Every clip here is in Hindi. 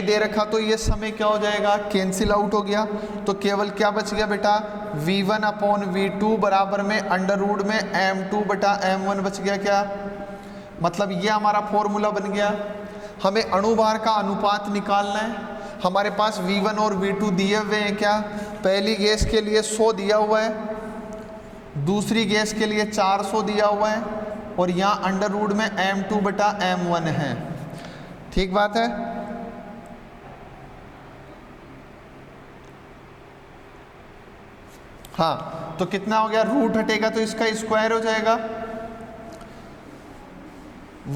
दे रखा तो ये समय क्या हो जाएगा, कैंसिल आउट हो गया। तो केवल क्या बच गया बेटा, v1 अपॉन v2 बराबर में अंडर रूट में m2 बटा m1 बच गया। क्या मतलब ये हमारा फॉर्मूला बन गया। हमें अणुभार का अनुपात निकालना है। हमारे पास v1 और v2 दिए हुए हैं। क्या, पहली गैस के लिए 100 दिया हुआ है, दूसरी गैस के लिए 400 दिया हुआ है, और यहाँ अंडर रूट में m2 बटा m1 है। ठीक बात है। हाँ, तो कितना हो गया, रूट हटेगा तो इसका स्क्वायर हो जाएगा।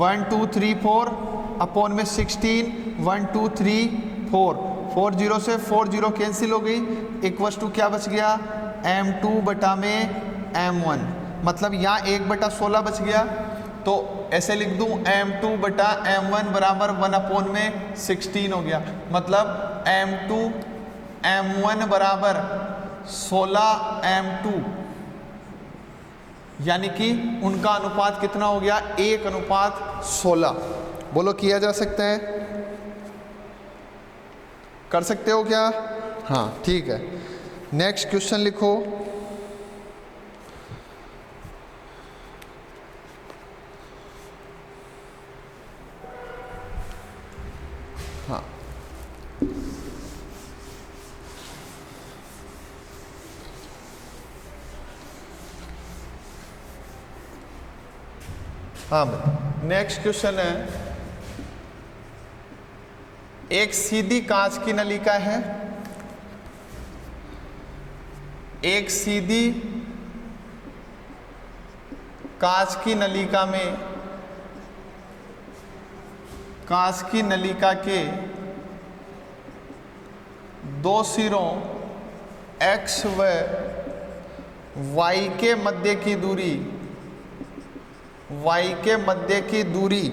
1 2 3 4 अपॉन में 16, 1 2 3 4, 4 0 से 4 0 कैंसिल हो गई, इक्वल्स टू क्या बच गया, m2 बटा में m1। मतलब यहाँ 1/16 बच गया। तो ऐसे लिख दूँ m2 बटा m1 बराबर 1 अपॉन में 16 हो गया। मतलब m2 m1 बराबर 16 m2, यानी कि उनका अनुपात कितना हो गया, 1:16। बोलो किया जा सकता है, कर सकते हो क्या? हाँ ठीक है। नेक्स्ट क्वेश्चन लिखो। हाँ हाँ भाई, नेक्स्ट क्वेश्चन है, एक सीधी कांच की नलिका है, एक सीधी कांच की नलिका में, कांच की नलिका के दो सिरों x व y के मध्य की दूरी, y के मध्य की दूरी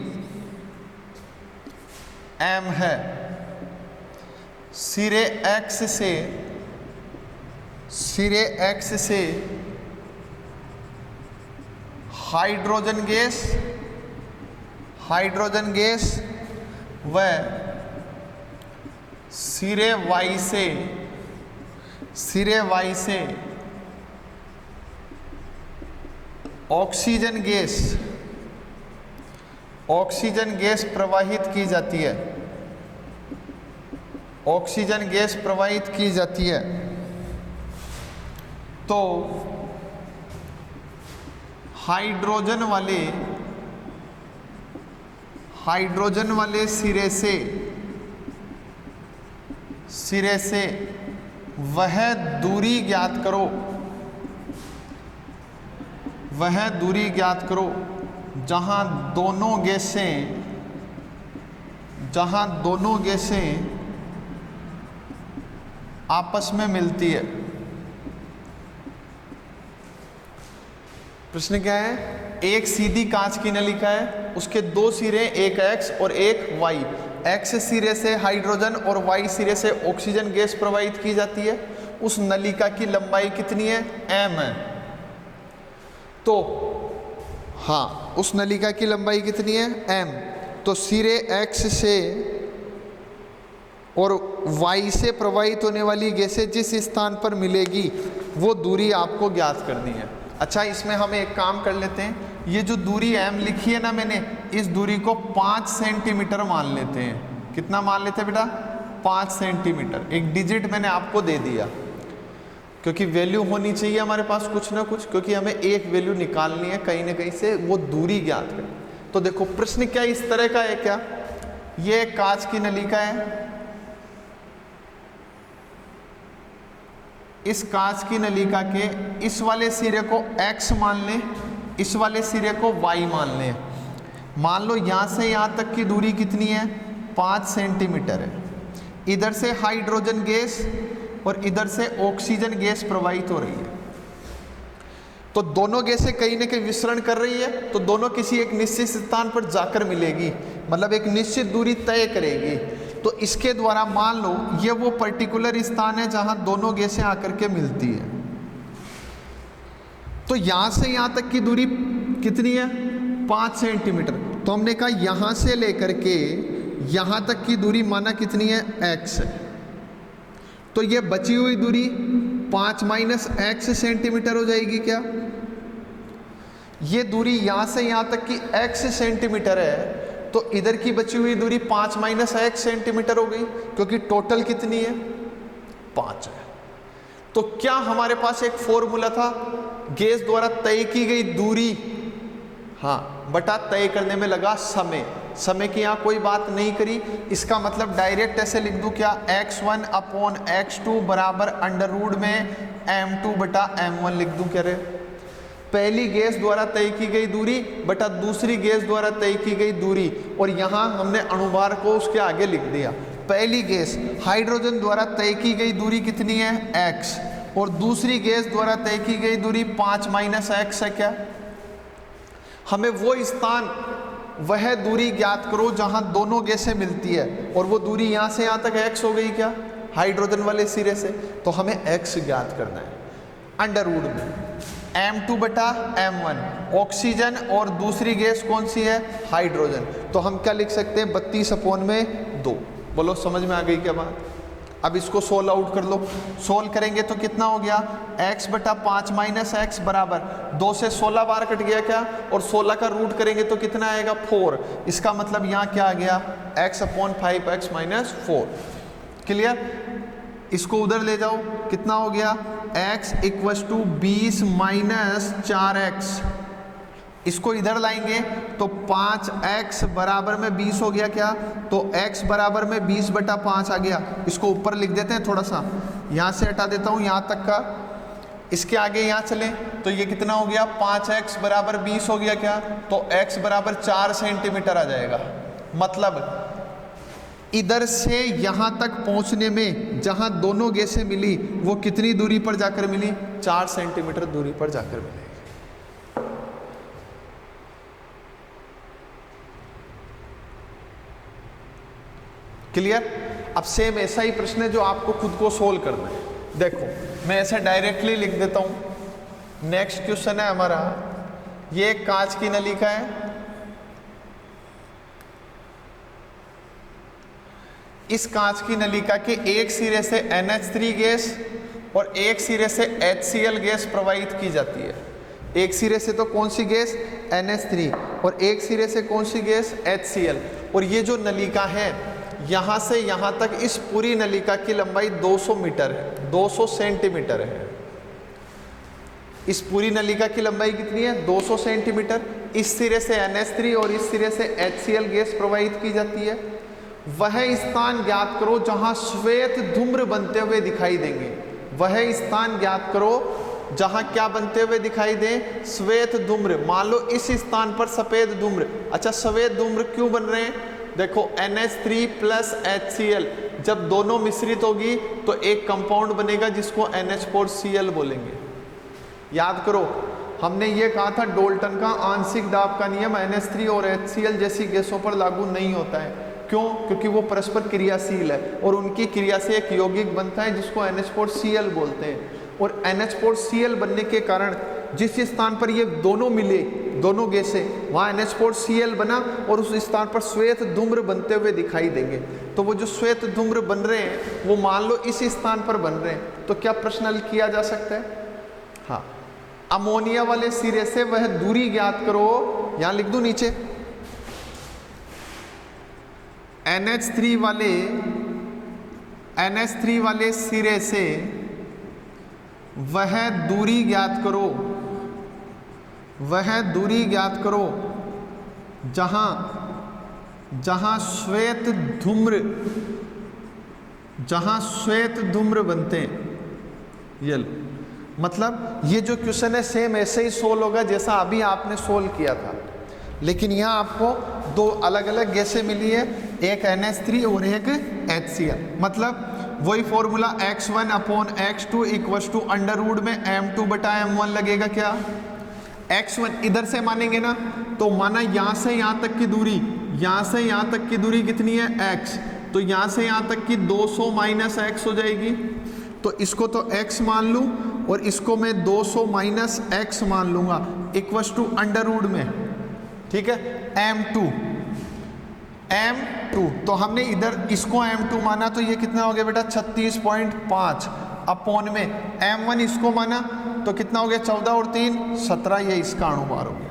m है। सिरे x से हाइड्रोजन गैस व सिरे y से ऑक्सीजन गैस प्रवाहित की जाती है, ऑक्सीजन गैस प्रवाहित की जाती है। तो हाइड्रोजन वाले सिरे से वह दूरी ज्ञात करो जहां दोनों गैसें आपस में मिलती है। प्रश्न क्या है, एक सीधी कांच की नलिका है, उसके दो सिरे, एक x और एक y। x सिरे से हाइड्रोजन और y सिरे से ऑक्सीजन गैस प्रवाहित की जाती है। उस नलिका की लंबाई कितनी है, m है। तो हाँ, उस नलिका की लंबाई कितनी है, m। तो सिरे x से और y से प्रवाहित होने वाली गैसें जिस स्थान पर मिलेगी वो दूरी आपको ज्ञात करनी है। अच्छा, इसमें हम एक काम कर लेते हैं, ये जो दूरी m लिखी है ना मैंने, इस दूरी को 5 सेंटीमीटर मान लेते हैं। कितना मान लेते हैं बेटा, 5 सेंटीमीटर। एक डिजिट मैंने आपको दे दिया, क्योंकि वैल्यू होनी चाहिए हमारे पास कुछ ना कुछ, क्योंकि हमें एक वैल्यू निकालनी है कहीं ना कहीं से, वो दूरी ज्ञात करें। तो देखो प्रश्न क्या इस तरह का है, क्या ये कांच की नलिका है, इस कांच की नलिका के इस वाले सिरे को x मान लें, इस वाले सिरे को y मान लें। मान लो यहाँ से यहाँ तक की दूरी कितनी है, 5 सेंटीमीटर है। इधर से हाइड्रोजन गैस और इधर से ऑक्सीजन गैस प्रवाहित हो रही है। तो दोनों गैसें कहीं ना कहीं विसरण कर रही है, तो दोनों किसी एक निश्चित स्थान पर जाकर मिलेगी, मतलब एक निश्चित दूरी तय करेगी। तो इसके द्वारा मान लो ये वो पर्टिकुलर स्थान है जहां दोनों गैसें आकर के मिलती है। तो यहां से यहां तक की दूरी कितनी है, 5 सेंटीमीटर। तो हमने कहा यहां से लेकर के यहाँ तक की दूरी माना कितनी है, x है। तो ये बची हुई दूरी 5 माइनस एक्स सेंटीमीटर हो जाएगी क्या? ये दूरी यहाँ से यहाँ तक की x सेंटीमीटर है, तो इधर की बची हुई दूरी 5 माइनस एक्स सेंटीमीटर हो गई, क्योंकि टोटल कितनी है, 5 है। तो क्या हमारे पास एक फॉर्मूला था, गेज द्वारा तय की गई दूरी, हाँ, बटा तय करने में लगा समय। समय की यहाँ कोई बात नहीं करी, इसका मतलब डायरेक्ट ऐसे लिख दूं क्या, x1 अपॉन x2 बराबर अंडर रूट में m2 बटा m1 लिख दूं क्या रे? पहली गैस द्वारा तय की गई दूरी बटा दूसरी गैस द्वारा तय की गई दूरी, और यहाँ हमने अणुभार को उसके आगे लिख दिया। पहली गैस हाइड्रोजन द्वारा तय की गई दूरी कितनी है, x, और दूसरी गैस द्वारा तय की गई दूरी 5 माइनस एक्स है क्या? हमें वो स्थान, वह दूरी ज्ञात करो जहां दोनों गैसें मिलती है, और वो दूरी यहाँ से यहाँ तक x हो गई क्या, हाइड्रोजन वाले सिरे से, तो हमें x ज्ञात करना है। अंडर रूट में m2 बटा m1 ऑक्सीजन और दूसरी गैस कौन सी है, हाइड्रोजन, तो हम क्या लिख सकते हैं, 32 अपॉन में 2। बोलो समझ में आ गई क्या बात? अब इसको सोल्व आउट कर लो। सोल्व करेंगे तो कितना हो गया, x बटा 5 माइनस एक्स बराबर 2 से 16 बार कट गया क्या, और 16 का रूट करेंगे तो कितना आएगा, 4। इसका मतलब यहाँ क्या आ गया, x upon 5x minus 4। Clear? इसको उधर ले जाओ, कितना हो गया, x equals to 20 minus 4x। इसको इधर लाएंगे तो 5x बराबर में 20 हो गया क्या, तो x बराबर में 20 बटा 5 आ गया। इसको ऊपर लिख देते हैं, थोड़ा सा यहाँ से हटा देता हूँ यहाँ तक का, इसके आगे यहाँ चले तो ये कितना हो गया, 5x बराबर 20 हो गया क्या, तो x बराबर 4 सेंटीमीटर आ जाएगा। मतलब इधर से यहाँ तक पहुँचने में जहाँ दोनों गैसें मिली वो कितनी दूरी पर जाकर मिली, 4 सेंटीमीटर दूरी पर जाकर मिली। क्लियर? अब सेम ऐसा ही प्रश्न है जो आपको खुद को सोल्व करना है। देखो मैं ऐसे डायरेक्टली लिख देता हूं। नेक्स्ट क्वेश्चन है हमारा, ये एक कांच की नलिका है, इस कांच की नलिका के एक सिरे से NH3 गैस और एक सिरे से HCl गैस प्रवाहित की जाती है। एक सिरे से तो कौन सी गैस, NH3, और एक सिरे से कौन सी गैस, HCl। और ये जो नलिका है यहाँ से यहाँ तक, इस पूरी नलिका की लंबाई 200 मीटर है, 200 सेंटीमीटर है। इस पूरी नलिका की लंबाई कितनी है, 200 सेंटीमीटर। इस सिरे से NH3 और इस सिरे से HCl गैस प्रवाहित की जाती है। वह स्थान ज्ञात करो जहां श्वेत धूम्र बनते हुए दिखाई देंगे। वह स्थान ज्ञात करो जहां क्या बनते हुए दिखाई दे, श्वेत धूम्र। मान लो इस स्थान पर सफेद धूम्र। अच्छा सफेद धूम्र क्यों बन रहे हैं, देखो NH3 प्लस HCl जब दोनों मिश्रित होगी तो एक कंपाउंड बनेगा जिसको NH4Cl बोलेंगे। याद करो हमने ये कहा था डोल्टन का आंशिक दाब का नियम NH3 और HCl जैसी गैसों पर लागू नहीं होता है। क्यों? क्योंकि वो परस्पर क्रियाशील है और उनकी क्रिया से एक यौगिक बनता है जिसको NH4Cl बोलते हैं। और NH4Cl बनने के कारण जिस स्थान पर ये दोनों मिले, दोनों गैसें, वहाँ NH4Cl बना और उस स्थान पर श्वेत धूम्र बनते हुए दिखाई देंगे। तो वो जो श्वेत धूम्र बन रहे हैं वो मान लो इस स्थान पर बन रहे हैं, तो क्या प्रश्न हल किया जा सकता है? हाँ, अमोनिया वाले सिरे से वह दूरी ज्ञात करो, यहाँ लिख दूं नीचे, NH3 वाले सिरे से वह दूरी ज्ञात करो, वह दूरी ज्ञात करो जहां श्वेत धूम्र बनते हैं। ये लो, मतलब ये जो क्वेश्चन है सेम ऐसे ही सोल्व होगा जैसा अभी आपने सोल्व किया था, लेकिन यहाँ आपको दो अलग अलग गैसें मिली है, एक NH3 और एक HCl। मतलब वही formula x1 upon x2 equal to under root में m2 बटा m1 लगेगा। क्या x1 इधर से मानेंगे ना, तो माना यहाँ से यहाँ तक की दूरी, यहाँ से यहाँ तक की दूरी कितनी है x, तो यहाँ से यहाँ तक की 200 माइनस x हो जाएगी। तो इसको तो x मान लूँ और इसको मैं 200 माइनस x मान लूँगा इक्वल टू अंडर रूट में, ठीक है, m2। m2, तो हमने इधर इसको m2 माना, तो ये कितना हो गया बेटा 36.5 अपॉन में m1 इसको माना तो कितना हो गया 14 और 3 17, ये इसका अनुभार हो गया।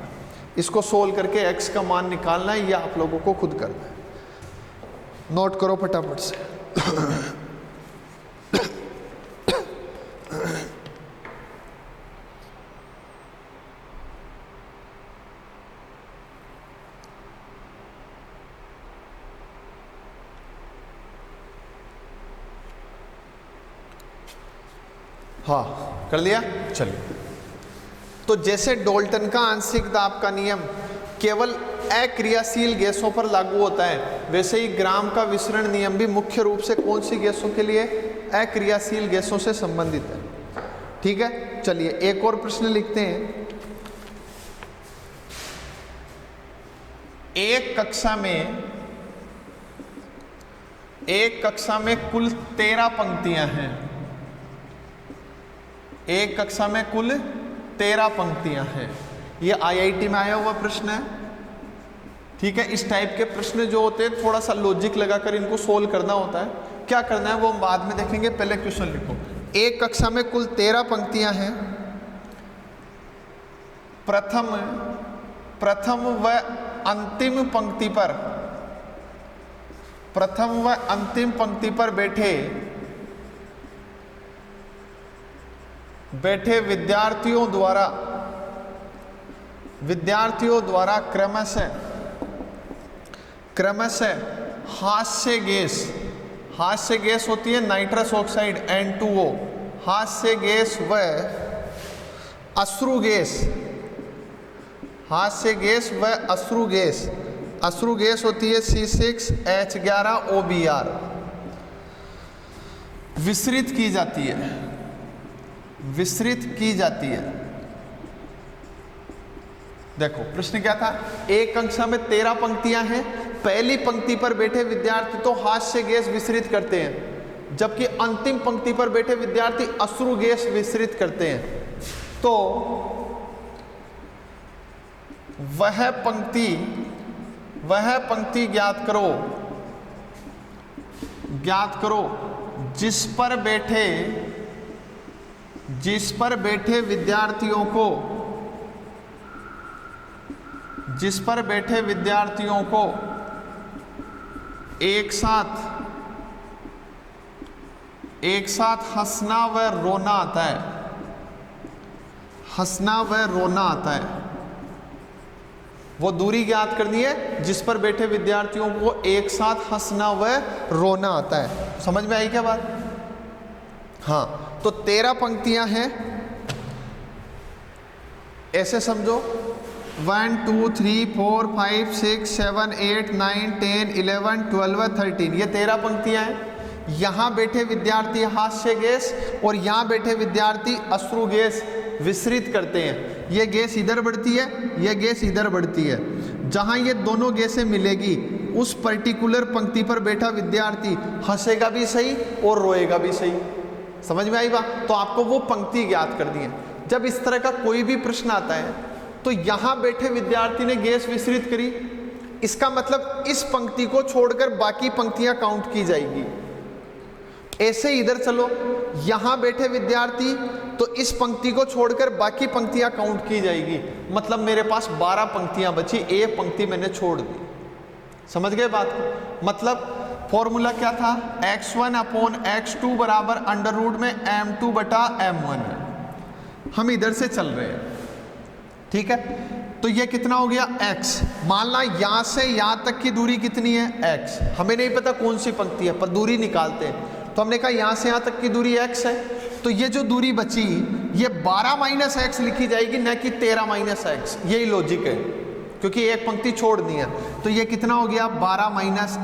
इसको सोल्व करके x का मान निकालना है, ये आप लोगों को खुद करना है, नोट करो फटाफट से। हाँ कर लिया, चलिए। तो जैसे डाल्टन का आंशिक दाब का नियम केवल अक्रियाशील गैसों पर लागू होता है, वैसे ही ग्राम का विसरण नियम भी मुख्य रूप से कौन सी गैसों के लिए? अक्रियाशील गैसों से संबंधित है। ठीक है, चलिए एक और प्रश्न लिखते हैं। एक कक्षा में कुल 13 पंक्तियां हैं। एक कक्षा में कुल 13 पंक्तियां हैं। ये आईआईटी में आया हुआ प्रश्न है। ठीक है, इस टाइप के प्रश्न जो होते हैं थोड़ा सा लॉजिक लगाकर इनको सोल्व करना होता है। क्या करना है वो हम बाद में देखेंगे, पहले क्वेश्चन लिखो। एक कक्षा में कुल 13 पंक्तियां हैं। प्रथम व अंतिम पंक्ति पर बैठे विद्यार्थियों द्वारा क्रमशः हास्य गैस होती है नाइट्रस ऑक्साइड N2O, हास्य गैस व अश्रु गैस होती है C6H11OBr, विसरित की जाती है। देखो प्रश्न क्या था, एक कक्षा में 13 पंक्तियां हैं। पहली पंक्ति पर बैठे विद्यार्थी तो हास्य गैस विसरित करते हैं, जबकि अंतिम पंक्ति पर बैठे विद्यार्थी अश्रु गैस विसरित करते हैं। तो वह पंक्ति ज्ञात करो जिस पर बैठे विद्यार्थियों को एक साथ हंसना व रोना आता है। वो दूरी ज्ञात करनी है जिस पर बैठे विद्यार्थियों को एक साथ हंसना व रोना आता है। समझ में आई क्या बात? हाँ, तो 13 पंक्तियां हैं, ऐसे समझो 1 2 3 4 5 6 7 8 9 10 11 12 13, ये 13 पंक्तियां हैं। यहाँ बैठे विद्यार्थी हास्य गैस और यहाँ बैठे विद्यार्थी अश्रु गैस विसरित करते हैं। ये गैस इधर बढ़ती है, ये गैस इधर बढ़ती है। जहाँ ये दोनों गैसें मिलेगी उस पर्टिकुलर पंक्ति पर बैठा विद्यार्थी हंसेगा भी सही और रोएगा भी सही। समझ में आई बात? तो आपको वो पंक्ति ज्ञात करनी है। जब इस तरह का कोई भी प्रश्न आता है तो यहाँ बैठे विद्यार्थी ने गैस विसरित करी, इसका मतलब इस पंक्ति को छोड़कर बाकी पंक्तियां काउंट की जाएगी। ऐसे इधर चलो, यहाँ बैठे विद्यार्थी तो इस पंक्ति को छोड़कर बाकी पंक्तियां काउंट की जाएगी। मतलब मेरे पास 12 पंक्तियां बची, एक पंक्ति मैंने छोड़ दी। समझ गए बात को? मतलब फॉर्मूला क्या था? x1/x2 बराबर अंडर रूट में m2/m1 है। हम इधर से चल रहे हैं, ठीक है? तो ये कितना हो गया x। मान ला यहां से यहां तक की दूरी कितनी है? x। हमें नहीं पता कौन सी पंक्ति है, पर दूरी निकालते हैं। तो हमने कहा यहां से यहां तक की दूरी x है, तो ये जो दूरी बची ये 12 - x लिखी जाएगी, न कि 13 - x। यही लॉजिक है, क्योंकि एक पंक्ति छोड़नी है। तो ये कितना हो गया? 12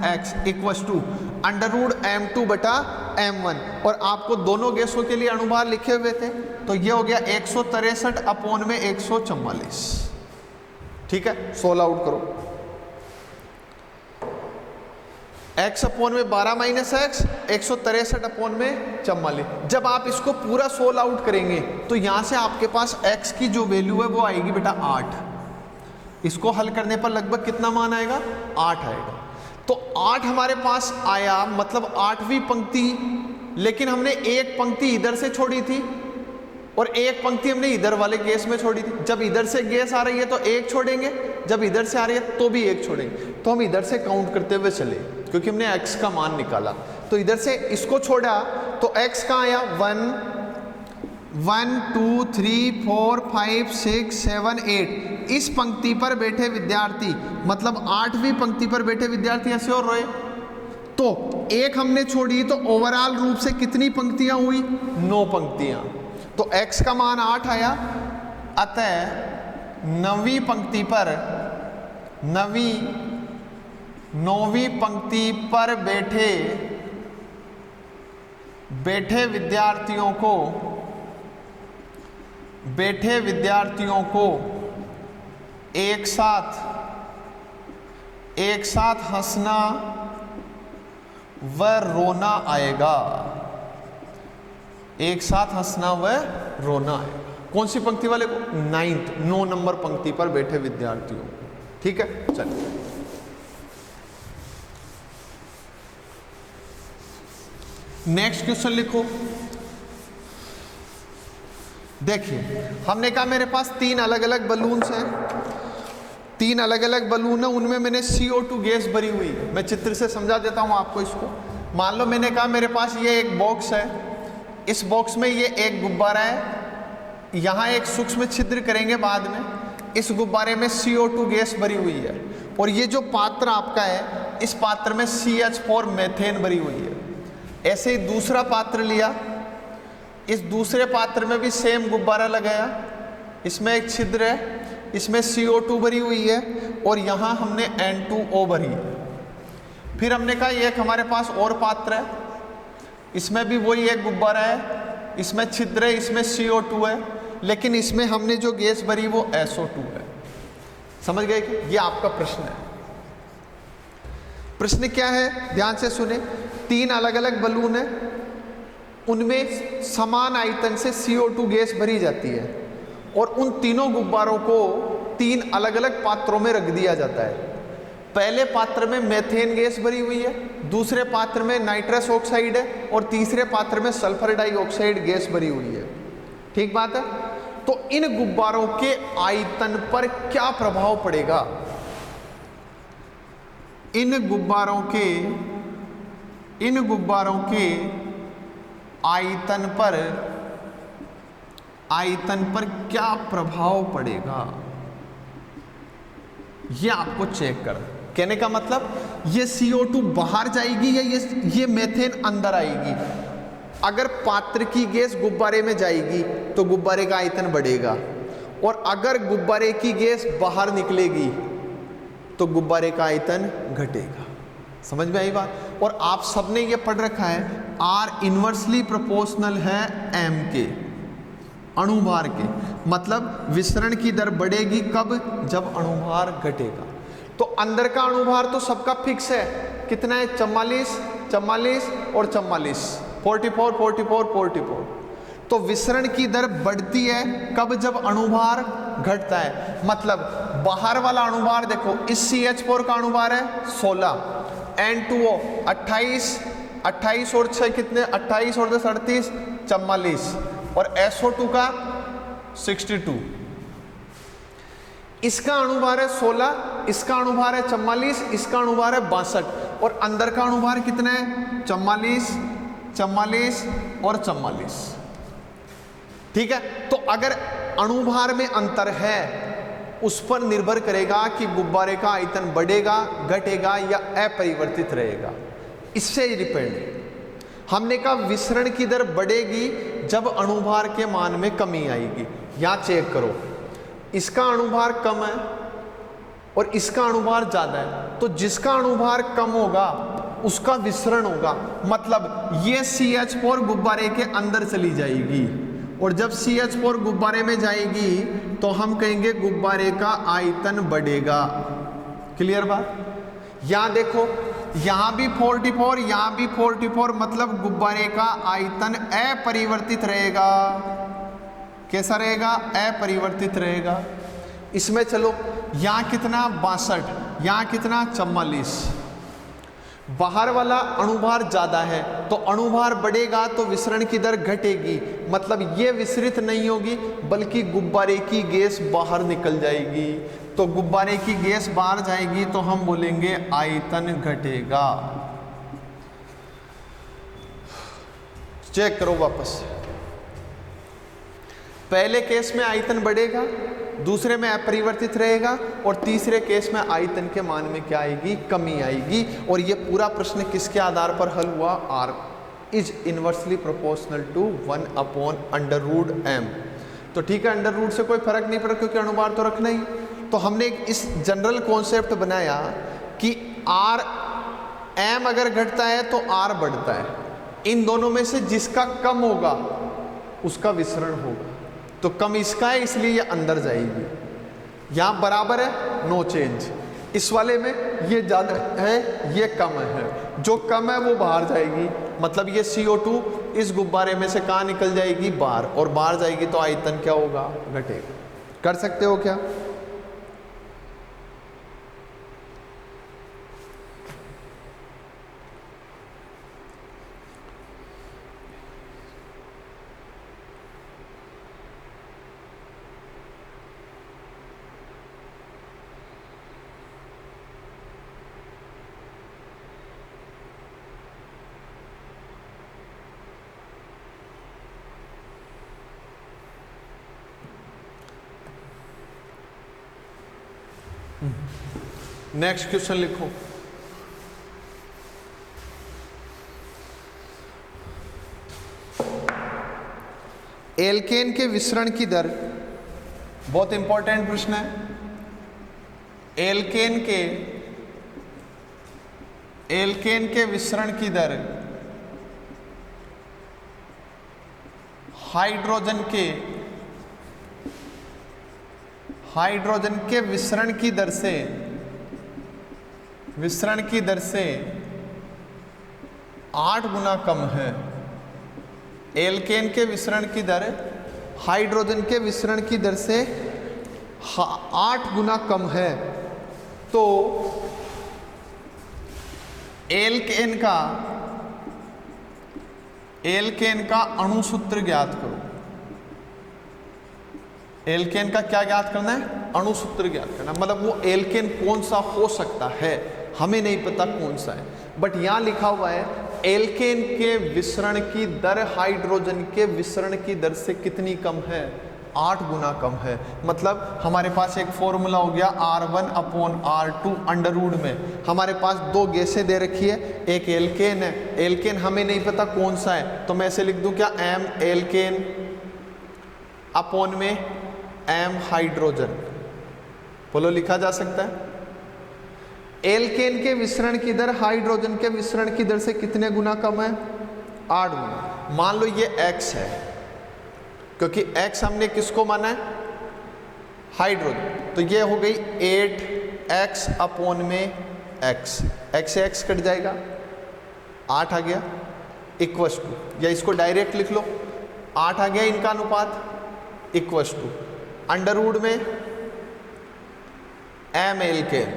- x equals to under root m2/m1। और आपको दोनों गैसों के लिए अनुभार लिखे हुए थे, तो ये हो गया 163/144। ठीक है, 16 आउट करो। x/12 - x 163/44। जब आप इसको पूरा 16 आउट करेंगे तो यहां से आपके पास x की जो वैल्यू है वो आएगी बेटा 8। इसको हल करने पर लगभग कितना मान आएगा? 8 आएगा। तो 8 हमारे पास आया, मतलब 8वीं पंक्ति, लेकिन हमने एक पंक्ति इधर से छोड़ी थी और एक पंक्ति हमने इधर वाले गैस में छोड़ी थी। जब इधर से गैस आ रही है तो एक छोड़ेंगे, जब इधर से आ रही है तो भी एक छोड़ेंगे। तो हम इधर से काउंट करते हुए चले, क्योंकि हमने x का मान निकाला। तो इधर से इसको छोड़ा तो x का आया 1 2 3 4 5 6 7 8। इस पंक्ति पर बैठे विद्यार्थी, मतलब 8वीं पंक्ति पर बैठे विद्यार्थी ऐसे और रोए। तो एक हमने छोड़ी तो ओवरऑल रूप से कितनी पंक्तियां हुई? 9 पंक्तियां। तो x का मान 8 आया। अतः 9वीं पंक्ति पर, 9वीं पंक्ति पर बैठे विद्यार्थियों को एक साथ हंसना व रोना आएगा। एक साथ हंसना व रोना आएगा। कौन सी पंक्ति वाले को? 9 नंबर पंक्ति पर बैठे विद्यार्थियों। ठीक है, चलिए नेक्स्ट क्वेश्चन लिखो। देखिए, हमने कहा मेरे पास 3 अलग अलग बलून्स हैं, 3 अलग अलग बलून है, उनमें मैंने CO2 गैस भरी हुई है। मैं चित्र से समझा देता हूं आपको इसको। मान लो मैंने कहा मेरे पास ये एक बॉक्स है, इस बॉक्स में ये एक गुब्बारा है, यहाँ एक सूक्ष्म छिद्र करेंगे बाद में। इस गुब्बारे में CO2 गैस भरी हुई है, और ये जो पात्र आपका है, इस पात्र में CH4 मेथेन भरी हुई है। ऐसे ही दूसरा पात्र लिया, इस दूसरे पात्र में भी सेम गुब्बारा लगाया, इसमें एक छिद्र है, इसमें CO2 भरी हुई है, और यहाँ हमने N2O भरी है। फिर हमने कहा एक हमारे पास और पात्र है, इसमें भी वही एक गुब्बारा है, इसमें छिद्र है, इसमें CO2 है, लेकिन इसमें हमने जो गैस भरी वो SO2 है। समझ गए कि ये आपका प्रश्न है। प्रश्न क्या है, ध्यान से सुने। 3 अलग अलग बलून है, उनमें समान आयतन से CO2 गैस भरी जाती है, और उन तीनों गुब्बारों को 3 अलग अलग पात्रों में रख दिया जाता है। पहले पात्र में मेथेन गैस भरी हुई है, दूसरे पात्र में नाइट्रस ऑक्साइड है, और तीसरे पात्र में सल्फर डाइऑक्साइड गैस भरी हुई है। ठीक बात है। तो इन गुब्बारों के आयतन पर क्या प्रभाव पड़ेगा? इन गुब्बारों के आयतन पर क्या प्रभाव पड़ेगा, ये आपको चेक कर। कहने का मतलब ये CO2 बाहर जाएगी या ये मेथेन अंदर आएगी। अगर पात्र की गैस गुब्बारे में जाएगी तो गुब्बारे का आयतन बढ़ेगा, और अगर गुब्बारे की गैस बाहर निकलेगी तो गुब्बारे का आयतन घटेगा। समझ में आई बात? और आप सबने ये पढ़ रखा है, R इनवर्सली प्रोपोर्शनल है M के, अणुभार के। मतलब विसरण की दर बढ़ेगी कब? जब अणुभार घटेगा। तो अंदर का अणुभार तो सबका फिक्स है, कितना है? 44 44 और 44, 44 44 44। तो विसरण की दर बढ़ती है कब? जब अणुभार घटता है। मतलब बाहर वाला अणुभार देखो, इस CH4 का अणुभार है 16, N2O 28 और 6 कितने? 28 और 10 38, 44, और SO2 का 62। इसका अणुभार है 16, इसका अणुभार है 44, इसका अणुभार है 62, और अंदर का अणुभार कितना है? 44 44 और 44। ठीक है। तो अगर अणुभार में अंतर है, उस पर निर्भर करेगा कि गुब्बारे का आयतन बढ़ेगा, घटेगा या अपरिवर्तित रहेगा। इससे डिपेंड। हमने कहा विसरण की दर बढ़ेगी जब अणुभार के मान में कमी आएगी। यहां चेक करो, इसका अणुभार कम है और इसका अणुभार ज्यादा है, तो जिसका अणुभार कम होगा उसका विसरण होगा। मतलब ये CH4 गुब्बारे के अंदर चली जाएगी, और जब CH4 गुब्बारे में जाएगी तो हम कहेंगे गुब्बारे का आयतन बढ़ेगा। क्लियर बात? यहां देखो, यहां भी 44, यहां भी 44, मतलब गुब्बारे का आयतन अपरिवर्तित रहेगा। कैसा रहेगा? अपरिवर्तित रहेगा। इसमें चलो, यहां कितना? 62, यहां कितना? 44, बाहर वाला अणुभार ज़्यादा है, तो अणुभार बढ़ेगा तो विसरण की दर घटेगी, मतलब ये विसरित नहीं होगी बल्कि गुब्बारे की गैस बाहर निकल जाएगी। तो गुब्बारे की गैस बाहर जाएगी तो हम बोलेंगे आयतन घटेगा। चेक करो वापस, पहले केस में आयतन बढ़ेगा, दूसरे में अपरिवर्तित रहेगा, और तीसरे केस में आयतन के मान में क्या आएगी, कमी आएगी। और ये पूरा प्रश्न किसके आधार पर हल हुआ, R is inversely proportional to 1/√m। तो ठीक है, अंडर रूट से कोई फर्क नहीं पड़ा क्योंकि अणुभार तो रखना ही। तो हमने इस जनरल कॉन्सेप्ट बनाया कि आर एम अगर घटता है तो आर बढ़ता है, इन दोनों में से जिसका कम होगा उसका विसरण होगा। तो कम इसका है इसलिए ये अंदर जाएगी, यहाँ बराबर है नो चेंज। इस वाले में ये ज़्यादा है ये कम है, जो कम है वो बाहर जाएगी, मतलब ये CO2 इस गुब्बारे में से कहाँ निकल जाएगी, बाहर, और बाहर जाएगी तो आयतन क्या होगा, घटेगा। कर सकते हो क्या? नेक्स्ट क्वेश्चन लिखो। एल्केन के विसरण की दर, बहुत इंपॉर्टेंट प्रश्न है। एल्केन के विसरण की दर हाइड्रोजन के विसरण की दर से 8 गुना कम है। एल्केन के विसरण की दर हाइड्रोजन के विसरण की दर से 8 गुना कम है। तो एल्केन का अणुसूत्र ज्ञात करो। एल्केन का क्या ज्ञात करना है, अणुसूत्र ज्ञात करना, मतलब वो एल्केन कौन सा हो सकता है, हमें नहीं पता कौन सा है, बट यहां लिखा हुआ है एल्केन के विसरण की दर हाइड्रोजन के विसरण की दर से कितनी कम है, 8 गुना कम है। मतलब हमारे पास एक फॉर्मूला हो गया R1/R2 अंडर रूट में, हमारे पास 2 गैसें दे रखी है, एक एल्केन है, एल्केन हमें नहीं पता कौन सा है, तो मैं ऐसे लिख दूं क्या, M एल्केन अपॉन में M हाइड्रोजन, बोलो लिखा जा सकता है। एल्केन के विसरण की दर हाइड्रोजन के विसरण की दर से कितने गुना कम है, 8 गुना। मान लो ये X है, क्योंकि X हमने किसको माना है, हाइड्रोजन, तो ये हो गई 8x अपॉन में x, x से x कट जाएगा, 8 आ गया, इक्वस टू, या इसको डायरेक्ट लिख लो, 8 आ गया इनका अनुपात, इक्वस टू अंडर रूट में M एल्केन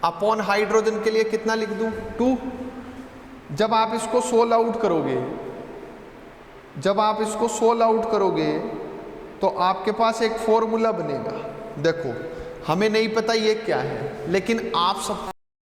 अपॉन हाइड्रोजन के लिए कितना लिख दूं, 2। जब आप इसको सोल्व आउट करोगे तो आपके पास एक फॉर्मूला बनेगा। देखो हमें नहीं पता ये क्या है, लेकिन आप सब